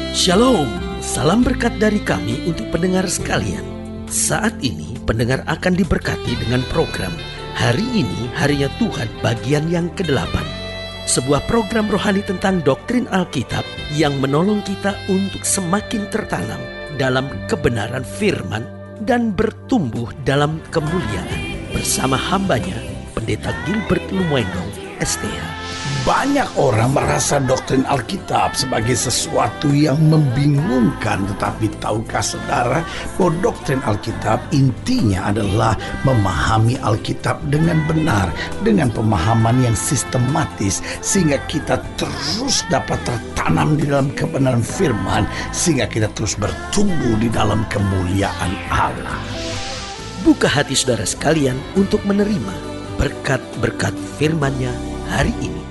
Shalom, salam berkat dari kami untuk pendengar sekalian. Saat ini pendengar akan diberkati dengan program Hari Ini Harinya Tuhan bagian yang ke-8. Sebuah program rohani tentang doktrin Alkitab yang menolong kita untuk semakin tertanam dalam kebenaran firman dan bertumbuh dalam kemuliaan. Bersama hambanya, Pendeta Gilbert Lumwendong, STH. Banyak orang merasa doktrin Alkitab sebagai sesuatu yang membingungkan. Tetapi tahukah saudara bahwa doktrin Alkitab intinya adalah memahami Alkitab dengan benar, dengan pemahaman yang sistematis, sehingga kita terus dapat tertanam di dalam kebenaran firman, sehingga kita terus bertumbuh di dalam kemuliaan Allah. Buka hati saudara sekalian untuk menerima berkat-berkat firman-Nya hari ini.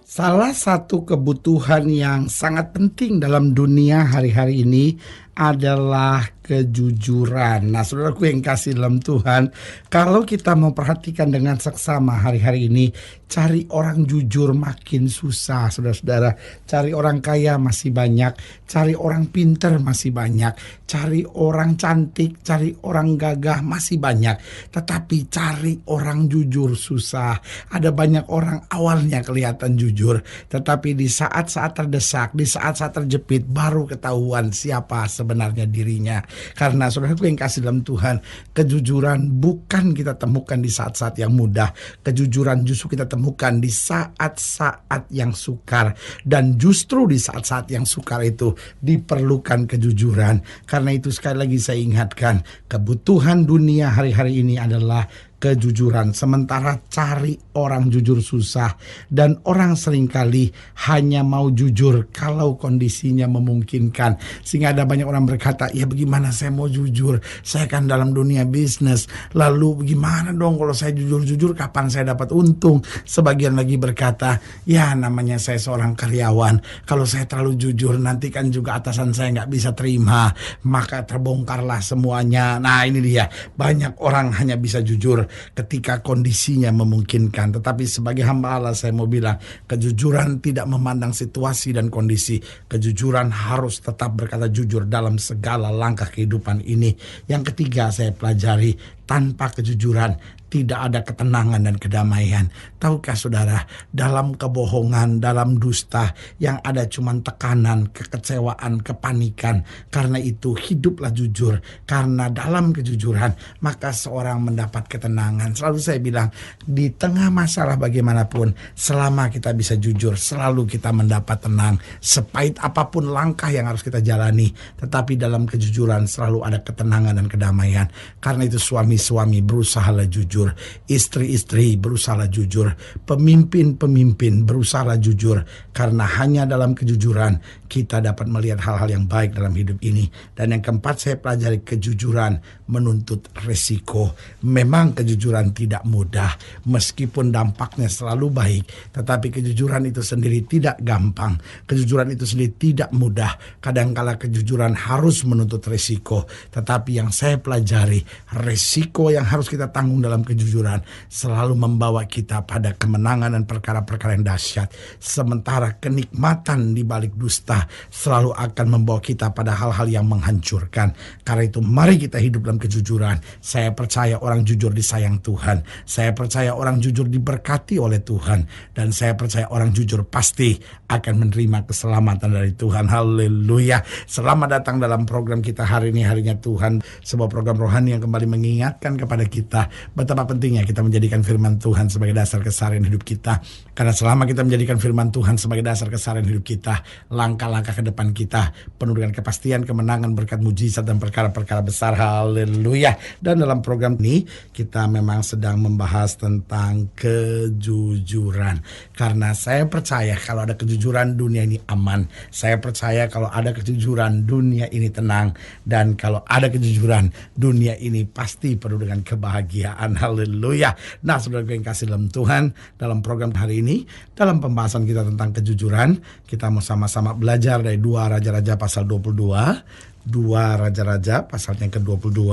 Salah satu kebutuhan yang sangat penting dalam dunia hari-hari ini adalah kejujuran. Nah, saudaraku yang kasih dalam Tuhan, kalau kita mau perhatikan dengan seksama hari-hari ini, cari orang jujur makin susah, saudara-saudara. Cari orang kaya masih banyak, cari orang pinter masih banyak, cari orang cantik, cari orang gagah masih banyak. Tetapi cari orang jujur susah. Ada banyak orang awalnya kelihatan jujur, tetapi di saat-saat terdesak, di saat-saat terjepit, baru ketahuan siapa sebenarnya dirinya. Karena saudaraku yang kasih dalam Tuhan, kejujuran bukan kita temukan di saat-saat yang mudah. Kejujuran justru kita temukan di saat-saat yang sukar. Dan justru di saat-saat yang sukar itu diperlukan kejujuran. Karena itu sekali lagi saya ingatkan, kebutuhan dunia hari-hari ini adalah kejujuran. Sementara cari orang jujur susah, dan orang seringkali hanya mau jujur kalau kondisinya memungkinkan. Sehingga ada banyak orang berkata, ya bagaimana saya mau jujur, saya kan dalam dunia bisnis, lalu bagaimana dong kalau saya jujur-jujur, kapan saya dapat untung? Sebagian lagi berkata, ya namanya saya seorang karyawan, kalau saya terlalu jujur nanti kan juga atasan saya nggak bisa terima, maka terbongkarlah semuanya. Nah ini dia, banyak orang hanya bisa jujur ketika kondisinya memungkinkan. Tetapi sebagai hamba Allah saya mau bilang, kejujuran tidak memandang situasi dan kondisi. Kejujuran harus tetap berkata jujur dalam segala langkah kehidupan ini. Yang ketiga saya pelajari, tanpa kejujuran tidak ada ketenangan dan kedamaian. Tahukah saudara, dalam kebohongan, dalam dusta, yang ada cuma tekanan, kekecewaan, kepanikan. Karena itu hiduplah jujur. Karena dalam kejujuran maka seorang mendapat ketenangan. Selalu saya bilang, di tengah masalah bagaimanapun, selama kita bisa jujur, selalu kita mendapat tenang. Sepahit apapun langkah yang harus kita jalani, tetapi dalam kejujuran selalu ada ketenangan dan kedamaian. Karena itu suami-suami berusahalah jujur, istri-istri berusahalah jujur, pemimpin-pemimpin berusahalah jujur. Karena hanya dalam kejujuran kita dapat melihat hal-hal yang baik dalam hidup ini. Dan yang keempat saya pelajari, kejujuran menuntut resiko. Memang kejujuran tidak mudah, meskipun dampaknya selalu baik, tetapi kejujuran itu sendiri tidak gampang. Kejujuran itu sendiri tidak mudah. Kadangkala kejujuran harus menuntut resiko. Tetapi yang saya pelajari, resiko yang harus kita tanggung dalam kejujuran selalu membawa kita pada kemenangan dan perkara-perkara yang dahsyat. Sementara kenikmatan di balik dusta selalu akan membawa kita pada hal-hal yang menghancurkan. Karena itu mari kita hidup dalam kejujuran. Saya percaya orang jujur disayang Tuhan. Saya percaya orang jujur diberkati oleh Tuhan. Dan saya percaya orang jujur pasti akan menerima keselamatan dari Tuhan. Haleluya. Selamat datang dalam program kita hari ini, Harinya Tuhan. Sebuah program rohani yang kembali mengingatkan kepada kita betapa pentingnya kita menjadikan firman Tuhan sebagai dasar keseharian hidup kita. Karena selama kita menjadikan firman Tuhan sebagai dasar keseharian hidup kita, langkah-langkah ke depan kita penuh dengan kepastian, kemenangan, berkat, mujizat, dan perkara-perkara besar. Haleluya. Dan dalam program ini kita memang sedang membahas tentang kejujuran. Karena saya percaya kalau ada kejujuran, dunia ini aman. Saya percaya kalau ada kejujuran, dunia ini tenang. Dan kalau ada kejujuran, dunia ini pasti penuh dengan kebahagiaan. Haleluya. Nah, saudara yang kasih dalam Tuhan, dalam program hari ini, dalam pembahasan kita tentang kejujuran, kita mau sama-sama belajar dari 2 Raja-Raja pasal 22. 2 Raja-Raja pasal yang ke-22,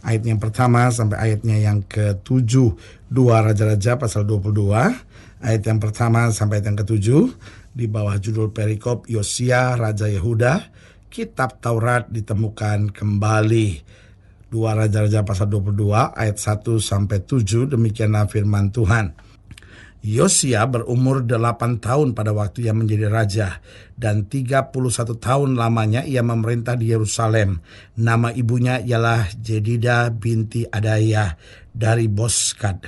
ayat yang pertama sampai ayatnya yang ke-7. 2 Raja-Raja pasal 22, ayat yang pertama sampai ayat yang ke-7. di bawah judul perikop Yosia Raja Yehuda, kitab Taurat ditemukan kembali. 2 Raja-Raja pasal 22 ayat 1 sampai 7, demikianlah firman Tuhan. Yosia berumur 8 tahun pada waktu ia menjadi raja, dan 31 tahun lamanya ia memerintah di Yerusalem. Nama ibunya ialah Jedida binti Adaya dari Boskad.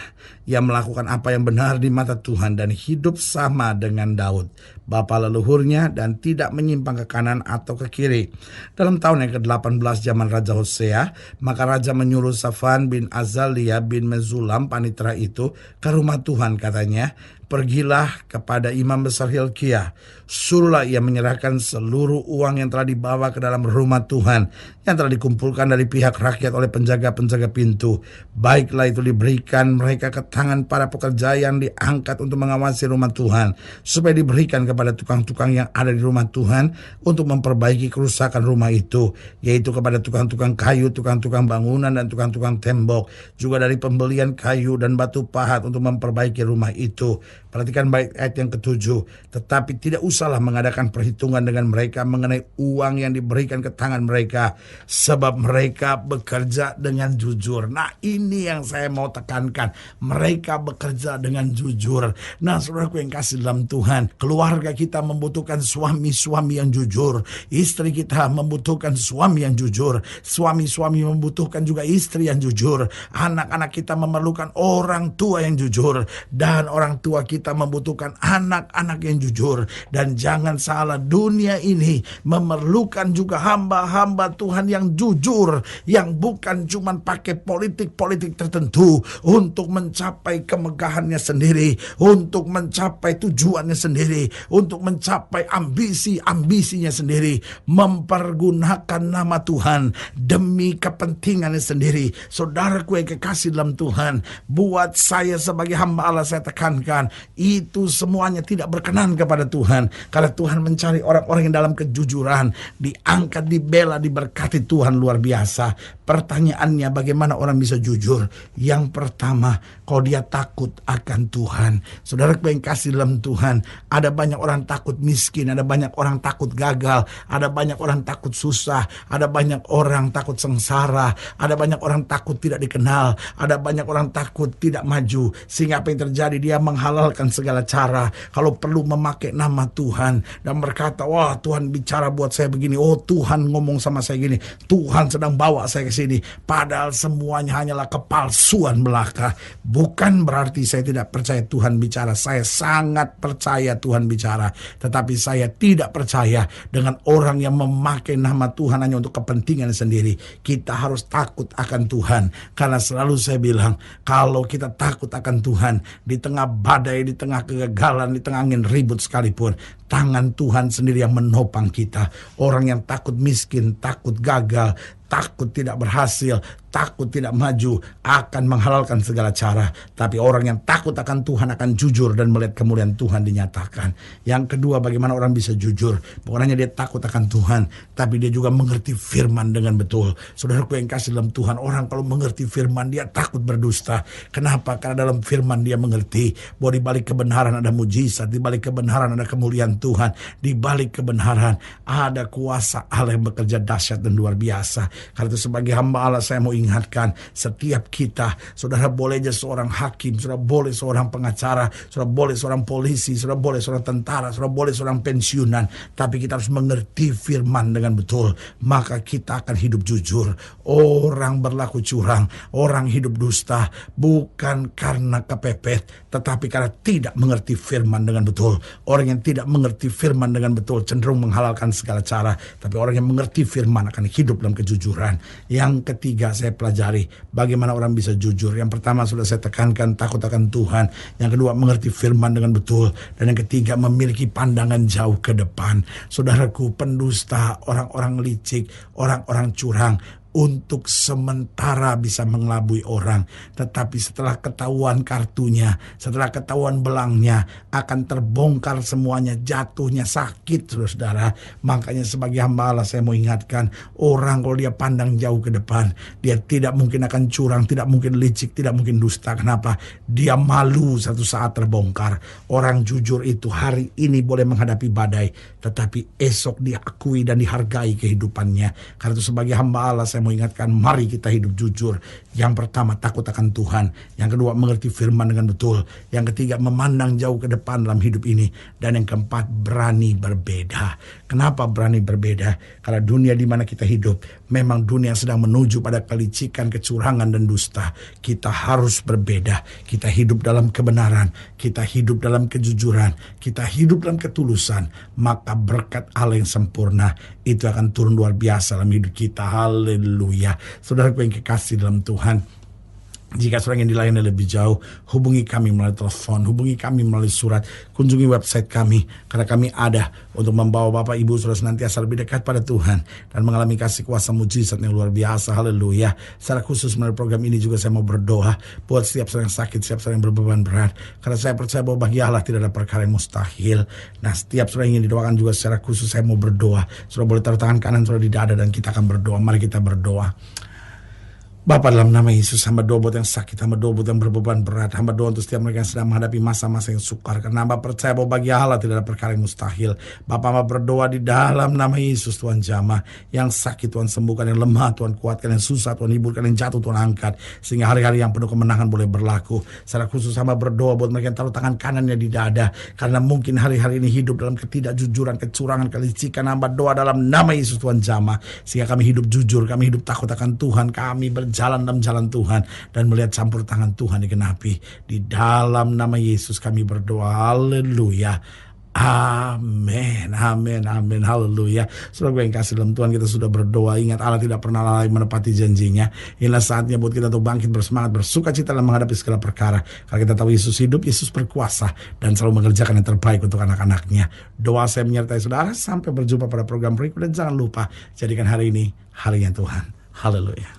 Ia melakukan apa yang benar di mata Tuhan dan hidup sama dengan Daud, bapa leluhurnya, dan tidak menyimpang ke kanan atau ke kiri. Dalam tahun yang ke-18 zaman Raja Hosea, maka raja menyuruh Safan bin Azalia bin Mezulam panitera itu ke rumah Tuhan. Katanya, pergilah kepada imam besar Hilkiah, suruhlah ia menyerahkan seluruh uang yang telah dibawa ke dalam rumah Tuhan, yang telah dikumpulkan dari pihak rakyat oleh penjaga-penjaga pintu. Baiklah itu diberikan mereka ke tangan para pekerja yang diangkat untuk mengawasi rumah Tuhan, supaya diberikan kepada tukang-tukang yang ada di rumah Tuhan untuk memperbaiki kerusakan rumah itu, yaitu kepada tukang-tukang kayu, tukang-tukang bangunan, dan tukang-tukang tembok, juga dari pembelian kayu dan batu pahat untuk memperbaiki rumah itu. Perhatikan baik ayat yang ke-7. Tetapi tidak usahlah mengadakan perhitungan dengan mereka mengenai uang yang diberikan ke tangan mereka, sebab mereka bekerja dengan jujur. Nah, ini yang saya mau tekankan. Mereka bekerja dengan jujur. Nah, saudaraku yang kasih dalam Tuhan, keluarga kita membutuhkan suami-suami yang jujur. Istri kita membutuhkan suami yang jujur. Suami-suami membutuhkan juga istri yang jujur. Anak-anak kita memerlukan orang tua yang jujur. Dan orang tua kita membutuhkan anak-anak yang jujur. Dan jangan salah, dunia ini memerlukan juga hamba-hamba Tuhan yang jujur, yang bukan cuma pakai politik-politik tertentu untuk mencapai kemegahannya sendiri, untuk mencapai tujuannya sendiri, untuk mencapai ambisi-ambisinya sendiri, mempergunakan nama Tuhan demi kepentingannya sendiri. Saudaraku yang kekasih dalam Tuhan, buat saya sebagai hamba Allah, saya tekankan, itu semuanya tidak berkenan kepada Tuhan. Karena Tuhan mencari orang-orang yang dalam kejujuran, diangkat, dibela, diberkati Tuhan luar biasa. Pertanyaannya, bagaimana orang bisa jujur? Yang pertama, kalau dia takut akan Tuhan. Saudara yang kasih dalam Tuhan, ada banyak orang takut miskin, ada banyak orang takut gagal, ada banyak orang takut susah, ada banyak orang takut sengsara, ada banyak orang takut tidak dikenal, ada banyak orang takut tidak maju. Sehingga apa yang terjadi? Dia menghalalkan segala cara, kalau perlu memakai nama Tuhan, dan berkata, wah, Tuhan bicara buat saya begini, oh Tuhan ngomong sama saya gini, Tuhan sedang bawa saya ke sini. Padahal semuanya hanyalah kepalsuan belaka. Bukan berarti saya tidak percaya Tuhan bicara. Saya sangat percaya Tuhan bicara, tetapi saya tidak percaya dengan orang yang memakai nama Tuhan hanya untuk kepentingan sendiri. Kita harus takut akan Tuhan, karena selalu saya bilang, kalau kita takut akan Tuhan, di tengah badai, di tengah kegagalan, di tengah angin ribut sekalipun, tangan Tuhan sendiri yang menopang kita. Orang yang takut miskin, takut gagal, takut tidak berhasil, takut tidak maju, akan menghalalkan segala cara. Tapi orang yang takut akan Tuhan akan jujur dan melihat kemuliaan Tuhan dinyatakan. Yang kedua, bagaimana orang bisa jujur? Bukan hanya dia takut akan Tuhan, tapi dia juga mengerti firman dengan betul. Saudaraku yang kasih dalam Tuhan, orang kalau mengerti firman, dia takut berdusta. Kenapa? Karena dalam firman dia mengerti bahwa di balik kebenaran ada mujizat, di balik kebenaran ada kemuliaan Tuhan, di balik kebenaran ada kuasa Allah yang bekerja dahsyat dan luar biasa. Karena itu sebagai hamba Allah, saya mau ingatkan setiap kita, saudara boleh jadi seorang hakim, saudara boleh seorang pengacara, saudara boleh seorang polisi, saudara boleh seorang tentara, saudara boleh seorang pensiunan, tapi kita harus mengerti firman dengan betul, maka kita akan hidup jujur. Orang berlaku curang, orang hidup dusta, bukan karena kepepet, tetapi karena tidak mengerti firman dengan betul. Orang yang tidak mengerti firman dengan betul cenderung menghalalkan segala cara, tapi orang yang mengerti firman akan hidup dalam kejujuran. Yang ketiga, saya pelajari bagaimana orang bisa jujur. Yang pertama sudah saya tekankan, takut akan Tuhan. Yang kedua, mengerti firman dengan betul. Dan yang ketiga, memiliki pandangan jauh ke depan. Saudaraku, pendusta, orang-orang licik, orang-orang curang, untuk sementara bisa mengelabui orang, tetapi setelah ketahuan kartunya, setelah ketahuan belangnya, akan terbongkar semuanya, jatuhnya sakit, saudara. Makanya sebagai hamba Allah saya mau ingatkan, orang kalau dia pandang jauh ke depan, dia tidak mungkin akan curang, tidak mungkin licik, tidak mungkin dusta. Kenapa? Dia malu satu saat terbongkar. Orang jujur itu hari ini boleh menghadapi badai, tetapi esok diakui dan dihargai kehidupannya. Karena itu sebagai hamba Allah saya mau ingatkan, mari kita hidup jujur. Yang pertama, takut akan Tuhan. Yang kedua, mengerti firman dengan betul. Yang ketiga, memandang jauh ke depan dalam hidup ini. Dan yang keempat, berani berbeda. Kenapa berani berbeda? Karena dunia di mana kita hidup memang dunia yang sedang menuju pada kelicikan, kecurangan, dan dusta. Kita harus berbeda. Kita hidup dalam kebenaran, kita hidup dalam kejujuran, kita hidup dalam ketulusan. Maka berkat Allah yang sempurna itu akan turun luar biasa dalam hidup kita. Haleluya. Saudaraku yang kekasih dalam Tuhan, jika saudara ingin dilayani lebih jauh, hubungi kami melalui telepon, hubungi kami melalui surat, kunjungi website kami, karena kami ada untuk membawa Bapak Ibu saudara senantiasa lebih dekat pada Tuhan dan mengalami kasih kuasa mujizat yang luar biasa. Haleluya. Secara khusus melalui program ini juga saya mau berdoa buat setiap saudara yang sakit, setiap saudara yang berbeban berat, karena saya percaya bahwa bagi Allah tidak ada perkara yang mustahil. Nah, setiap saudara yang ingin didoakan juga secara khusus saya mau berdoa. Saudara boleh taruh tangan kanan saudara di dada dan kita akan berdoa. Mari kita berdoa. Bapa, dalam nama Yesus, hamba doa buat yang sakit, hamba doa buat yang berbeban berat, hamba doa untuk setiap mereka yang sedang menghadapi masa-masa yang sukar, karena hamba percaya bahwa bagi Allah tidak ada perkara yang mustahil. Bapa, hamba berdoa di dalam nama Yesus, Tuhan jamah, yang sakit Tuhan sembuhkan, yang lemah Tuhan kuatkan, yang susah Tuhan hiburkan, yang jatuh Tuhan angkat, sehingga hari-hari yang penuh kemenangan boleh berlaku. Secara khusus hamba berdoa buat mereka yang taruh tangan kanannya di dada, karena mungkin hari-hari ini hidup dalam ketidakjujuran, kecurangan, kelicikan. Hamba doa dalam nama Yesus, Tuhan jamah, sehingga kami hidup jujur, kami hidup takut akan Tuhan, kami berjalan dalam jalan Tuhan dan melihat campur tangan Tuhan digenapi. Di dalam nama Yesus kami berdoa. Haleluya. Amin, amin, amin, haleluya. Saudara gue yang kasih dalam Tuhan, kita sudah berdoa. Ingat, Allah tidak pernah lalai menepati janjinya. Inilah saatnya buat kita untuk bangkit bersemangat, bersuka cita dalam menghadapi segala perkara. Karena kita tahu Yesus hidup, Yesus berkuasa dan selalu mengerjakan yang terbaik untuk anak-anaknya. Doa saya menyertai saudara. Sampai berjumpa pada program berikut, dan jangan lupa jadikan hari ini hari yang Tuhan. Haleluya.